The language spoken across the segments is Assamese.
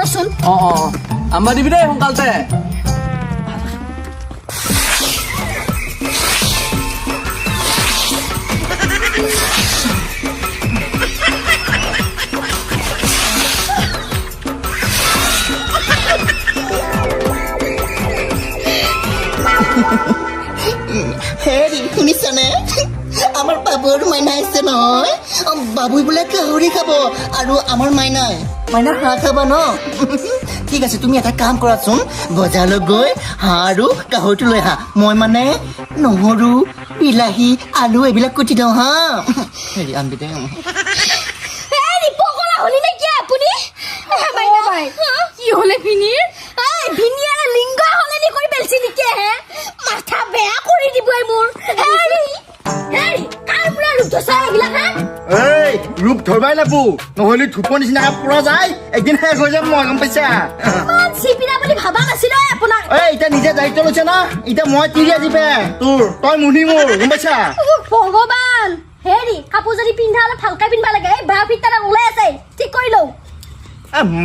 কৰচোন আমাৰ দিবি দেই সোনকালতে হেৰি শুনিছানে আমাৰ বাবুৰ মাইনা আহিছে নহয় বাবুই বোলে গাহৰি খাব আৰু আমাৰ মাইনা হাঁহ খাব ন ঠিক আছে তুমি এটা কাম কৰাচোন বজাৰলৈ গৈ হাঁহ আৰু গাহৰিটো লৈ আহা মই মানে নহৰু বিলাহী আলু এইবিলাক কুটি দিওঁ হা হেৰি আনবি দে হেৰি পগলা হলি নেকি আপুনি কি হলে ভিনিৰ ভিনি আৰু লিংগ হলে কৰি পেলছি নেকি হে মাথা বেয়া কৰি দিবই মোৰ হেৰি কাৰ পৰা ৰূপ চাই আহিলা হা এই ৰূপ ধৰবাই লাগবো নহলে ধূপৰ নিচিনাকে পুৰা যায় একদিন শেষ হৈ যাব মই গম পাইছা চিপিৰা বুলি ভাবা নাছিলো আপোনাক এই এতিয়া নিজে দায়িত্ব লৈছে না এতিয়া মই তিৰিয়া দিবে তোৰ তই মুনি মোৰ গম পাইছা ভগৱান হেৰি কাপোৰ যদি পিন্ধা অলপ ভালকৈ পিন্ধবা লাগে এই বেয়া ফিটাটা ওলাই আছে ঠিক কৰি লওঁ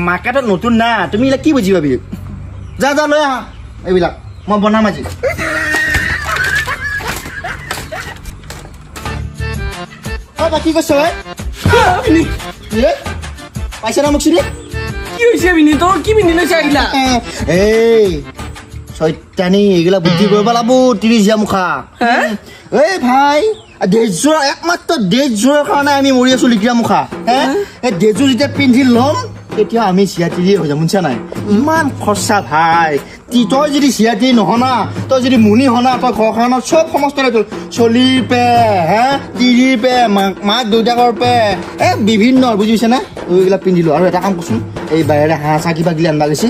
মাকাটো নতুন না তুমি এইবিলাক কি বুজি পাবি যা যা লৈ আহা এইবিলাক মই বনাম আজি কি কৈছ পাইছা না মোক চিনি কি হৈছে ভিনি তোৰ কি পিন্ধি লৈছে আহিলা এই চৈতানি এইগিলা বুদ্ধি কৰিব লাগব 30 মুখা এই ভাই দেশযোৰা একমাত্ৰ দেশযোৰৰ কাৰণে আমি মৰি আছো লিকিৰা মুখা এই দেশযোৰ যেতিয়া পিন্ধি ল'ম তেতিয়া আমি চিয়াতিৰি হৈ যাম বুজিছা নাই ইমান খৰচা ভাই তই যদি চিয়াতিৰি নহনা তই যদি মুনি হনা তই ঘৰখনত চব সমস্তৰে তোৰ চলিৰ পে তিৰিৰ পে মাক দেউতাকৰ পে বিভিন্ন বুজি পাইছা নে এইবিলাক পিন্ধিলো আৰু এটা কাম কৰচোন এই বাহিৰে হাঁহ চাহ কিবা কিবি আনবা গৈছি